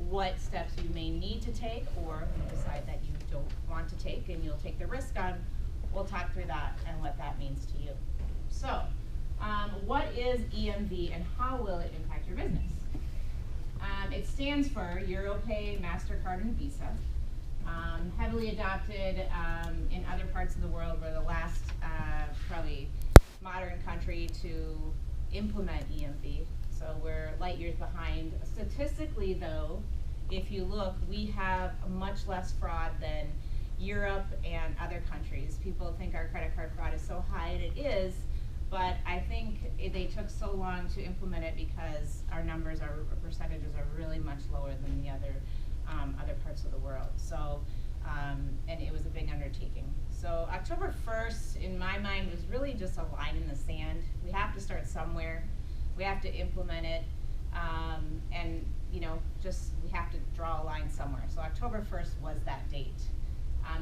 what steps you may need to take, or you decide that you don't want to take and you'll take the risk on. We'll talk through that and what that means to you. So, what is EMV and how will it impact your business? It stands for EuroPay, MasterCard, and Visa. Heavily adopted in other parts of the world. We're the last probably modern country to implement EMV. So we're light years behind. Statistically though, if you look, we have much less fraud than Europe and other countries. People think our credit card fraud is so high, and it is, but I think they took so long to implement it because our numbers, our percentages are really much lower than the other parts of the world. So, and it was a big undertaking. So October 1st, in my mind, was really just a line in the sand. We have to start somewhere. We have to implement it, and you know, just we have to draw a line somewhere. So October 1st was that date.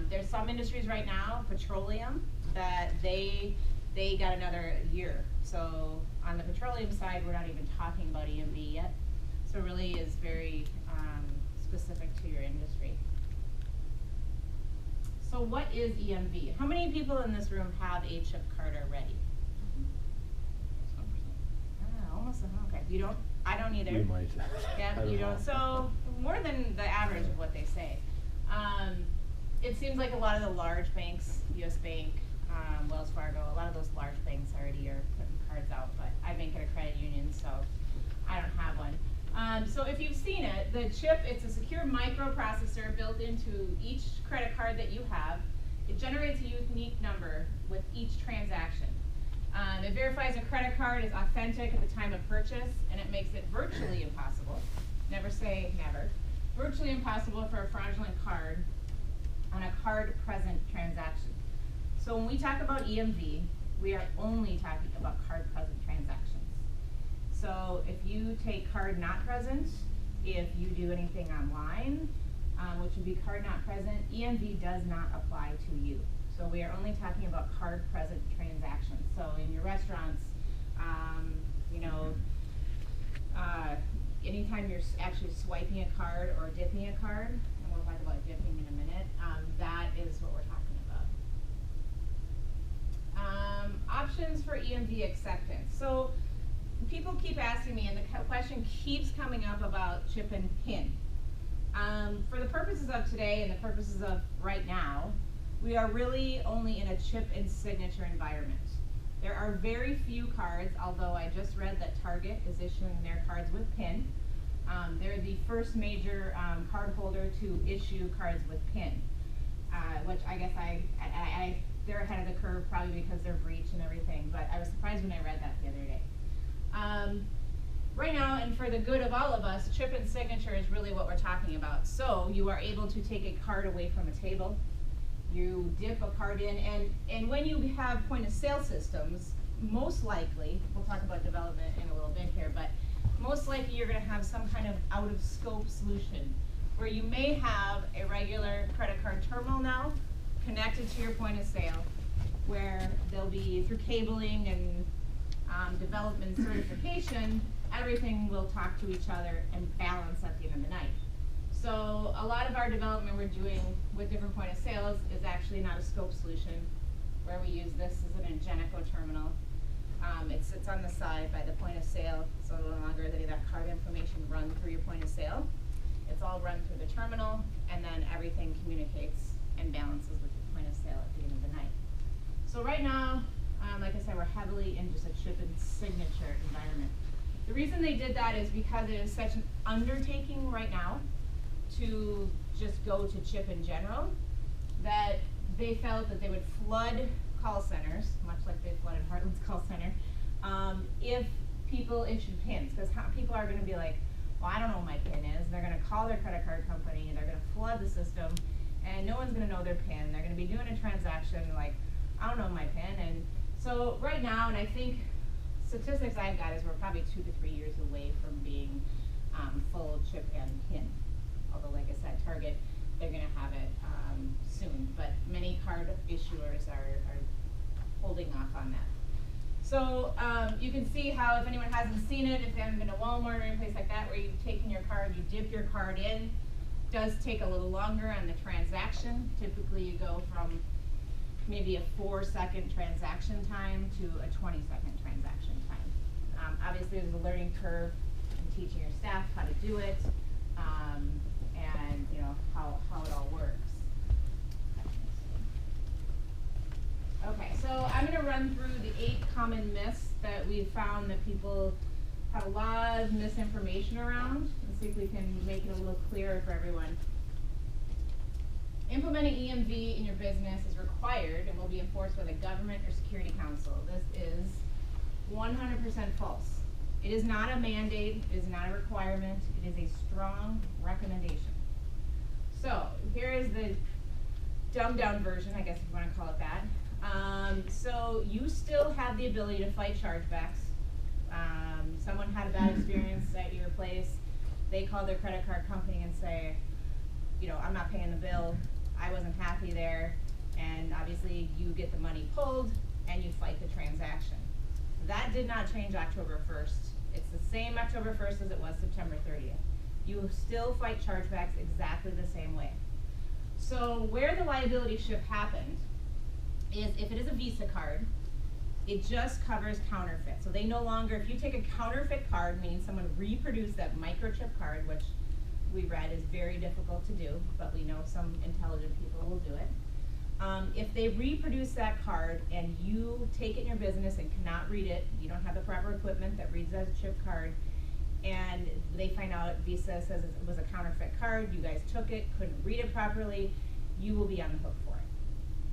There's some industries right now, petroleum, that they got another year. So on the petroleum side, we're not even talking about EMV yet. So it really is very specific to your industry. So what is EMV? How many people in this room have a chip card already? Almost, okay. You don't? I don't either. You might. Yeah, you don't. So more than the average of what they say. It seems like a lot of the large banks, US Bank, Wells Fargo, a lot of those large banks already are putting cards out, but I bank at a credit union, so I don't have one. So if you've seen it, the chip, it's a secure microprocessor built into each credit card that you have. It generates a unique number with each transaction. It verifies a credit card is authentic at the time of purchase, and it makes it virtually impossible, never say never, virtually impossible for a fraudulent card on a card-present transaction. So when we talk about EMV, we are only talking about card-present transactions. So if you take card not present, if you do anything online, which would be card not present, EMV does not apply to you. So we are only talking about card-present transactions. So in your restaurants, you know, anytime you're actually swiping a card or dipping a card, and we'll talk about dipping in a minute, that is what we're talking about. Options for EMV acceptance. So people keep asking me, and the question keeps coming up about chip and PIN. For the purposes of today and the purposes of right now, we are really only in a chip and signature environment. There are very few cards, although I just read that Target is issuing their cards with PIN. They're the first major card holder to issue cards with PIN, which I guess they're ahead of the curve probably because they're breach and everything, but I was surprised when I read that the other day. Right now, and for the good of all of us, chip and signature is really what we're talking about. So you are able to take a card away from a table, you dip a card in, and when you have point of sale systems, most likely, we'll talk about development in a little bit here, but most likely you're going to have some kind of out of scope solution where you may have a regular credit card terminal now connected to your point of sale, where there'll be, through cabling and development certification, everything will talk to each other and balance at the end of the night. So a lot of our development we're doing with different point of sales is actually not a scope solution, where we use this as an Ingenico terminal. It sits on the side by the point of sale, so no longer does that card information run through your point of sale. It's all run through the terminal, and then everything communicates and balances with your point of sale at the end of the night. So right now, like I said, we're heavily in just a chip and signature environment. The reason they did that is because it is such an undertaking right now to just go to chip in general, that they felt that they would flood call centers, much like they flooded Heartland's call center, if people issued PINs. Because people are going to be like, well, I don't know what my PIN is. They're going to call their credit card company, and they're going to flood the system, and no one's going to know their PIN. They're going to be doing a transaction like, I don't know my PIN. And so right now, and I think statistics I've got is we're probably 2 to 3 years away from being full chip and PIN. Although, like I said, Target, they're going to have it soon. But many card issuers are holding off on that. So you can see how, if anyone hasn't seen it, if they haven't been to Walmart or any place like that where you've taken your card, you dip your card in. Does take a little longer on the transaction. Typically you go from maybe a 4-second transaction time to a 20-second transaction time. Obviously there's a learning curve in teaching your staff how to do it, and you know how it all works. Okay, so I'm going to run through the 8 common myths that we found that people have a lot of misinformation around, and see if we can make it a little clearer for everyone. Implementing EMV in your business is required and will be enforced by the government or security council. This is 100% false. It is not a mandate, it is not a requirement, it is a strong recommendation. So here is the dumbed down version, I guess if you want to call it that. So you still have the ability to fight chargebacks. Someone had a bad experience at your place, they call their credit card company and say, you know, I'm not paying the bill, I wasn't happy there, and obviously you get the money pulled and you fight the transaction. That did not change October 1st. It's the same October 1st as it was September 30th. You still fight chargebacks exactly the same way. So where the liability shift happened is if it is a Visa card, it just covers counterfeit. So they no longer, if you take a counterfeit card, meaning someone reproduced that microchip card, which we read is very difficult to do, but we know some intelligent people will do it. If they reproduce that card and you take it in your business and cannot read it, you don't have the proper equipment that reads as a chip card, and they find out Visa says it was a counterfeit card, you guys took it, couldn't read it properly, you will be on the hook for it.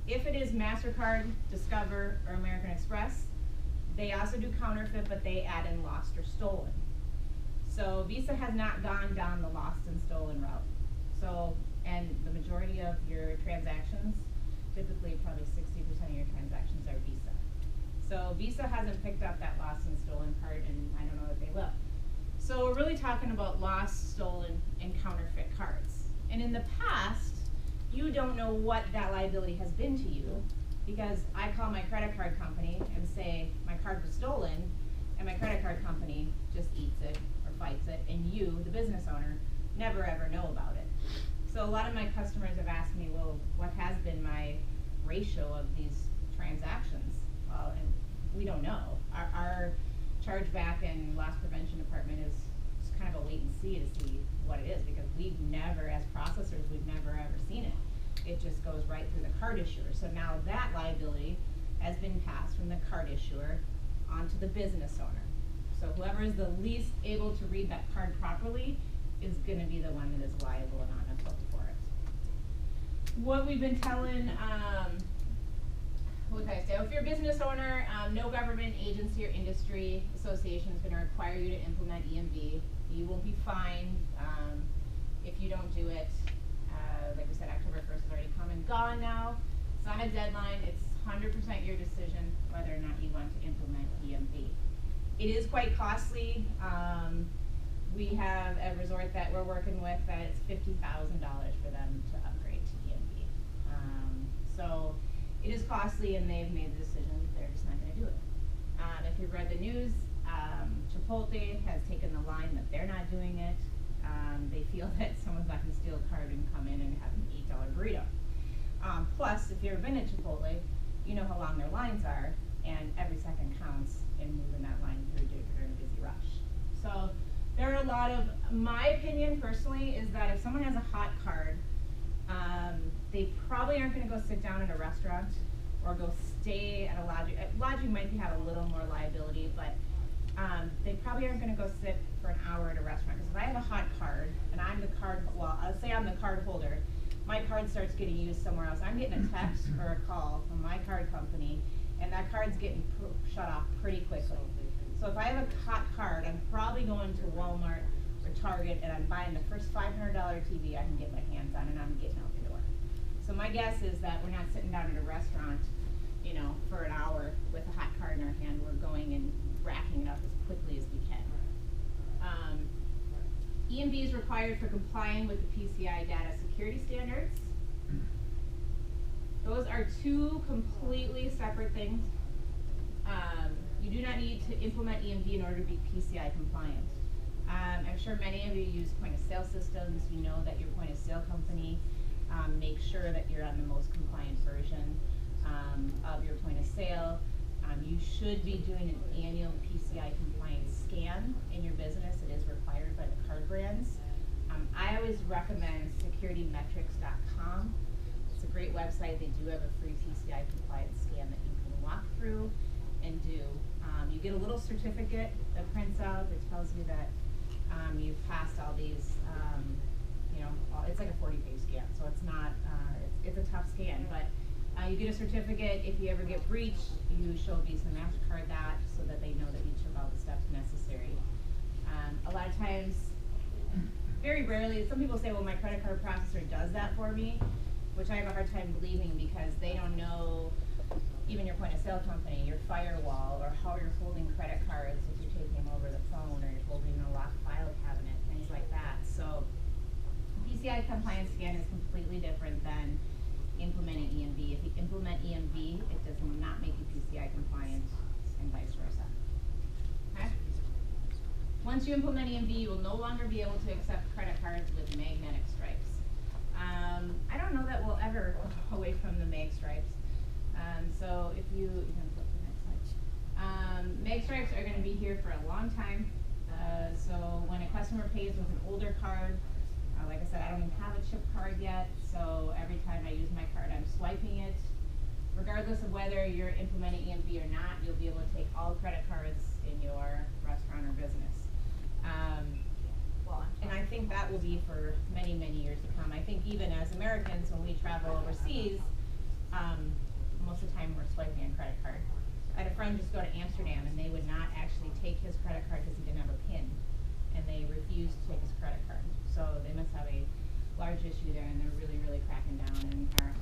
If it is MasterCard, Discover, or American Express, they also do counterfeit, but they add in lost or stolen. So Visa has not gone down the lost and stolen route. So, and the majority of your transactions, typically probably 60% of your transactions are Visa. So Visa hasn't picked up that lost and stolen part, and I don't know that they will. So we're really talking about lost, stolen, and counterfeit cards. And in the past, you don't know what that liability has been to you, because I call my credit card company and say my card was stolen, and my credit card company just eats it or fights it, and you, the business owner, never ever know about it. So a lot of my customers have asked me, well, what has been my ratio of these transactions? Well, and we don't know. Our chargeback and loss prevention department is kind of a wait and see to see what it is, because we've never, as processors, we've never ever seen it. It just goes right through the card issuer. So now that liability has been passed from the card issuer onto the business owner. So whoever is the least able to read that card properly is going to be the one that is liable and on the hook for it. What we've been telling, what can I say? If you're a business owner, no government agency or industry association is going to require you to implement EMV. You will be fined if you don't do it. Like we said, October 1st is already come and gone now. It's not a deadline. It's 100% your decision whether or not you want to implement EMV. It is quite costly. We have a resort that we're working with that it's $50,000 for them to upgrade to EMV. So it is costly, and they've made the decision that they're just not going to do it. If you've read the news, Chipotle has taken the line that they're not doing it. They feel that someone's not going to steal a card and come in and have an $8 burrito. Plus, if you've ever been at Chipotle, you know how long their lines are, and every second counts in moving that line through during a busy rush. So there are a lot of, my opinion personally is that if someone has a hot card, they probably aren't going to go sit down at a restaurant or go stay at a lodging. Lodging might have a little more liability, but they probably aren't going to go sit for an hour at a restaurant. Because if I have a hot card and I'm the card, well, I'll say I'm the card holder, my card starts getting used somewhere else. I'm getting a text or a call from my card company, and that card's getting shut off pretty quickly. So if I have a hot card, I'm probably going to Walmart or Target, and I'm buying the first $500 TV I can get my hands on, and I'm getting out the door. So my guess is that we're not sitting down at a restaurant, you know, for an hour with a hot card in our hand. We're going and racking it up as quickly as we can. EMV is required for complying with the PCI data security standards. Those are two completely separate things. You do not need to implement EMV in order to be PCI compliant. I'm sure many of you use point of sale systems. You know that your point of sale company make sure that you're on the most compliant version of your point of sale. You should be doing an annual PCI compliance scan in your business. It is required by the card brands. I always recommend securitymetrics.com. It's a great website. They do have a free PCI compliance scan that you can walk through and do. You get a little certificate that prints out that tells you that you've passed all these, it's like a 40-page scan, so it's not, it's a tough scan, but you get a certificate. If you ever get breached, you show Visa and MasterCard that so that they know that you took all the steps necessary. A lot of times, very rarely, some people say, well, my credit card processor does that for me, which I have a hard time believing because they don't know even your point of sale company, your firewall, or how you're holding credit cards if you're taking them over the phone or you're holding in a locked file cabinet, things like that. So PCI compliance scan is completely different than implementing EMV. If you implement EMV, it does not make you PCI compliant and vice versa. Okay? Once you implement EMV, you will no longer be able to accept credit cards with magnetic stripes. I don't know that we'll ever go away from the mag stripes. So if you can flip to the next slide. Mag stripes are going to be here for a long time. So when a customer pays with an older card, like I said, I don't even have a chip card yet, so every time I use my card, I'm swiping it. Regardless of whether you're implementing EMV or not, you'll be able to take all credit cards in your restaurant or business. And I think that will be for many, many years to come. I think even as Americans, when we travel overseas, most of the time we're swiping a credit card. I had a friend just go to Amsterdam and they would not actually take his credit card because he didn't have a PIN, and they refused to take his credit card. So they must have a large issue there, and they're really,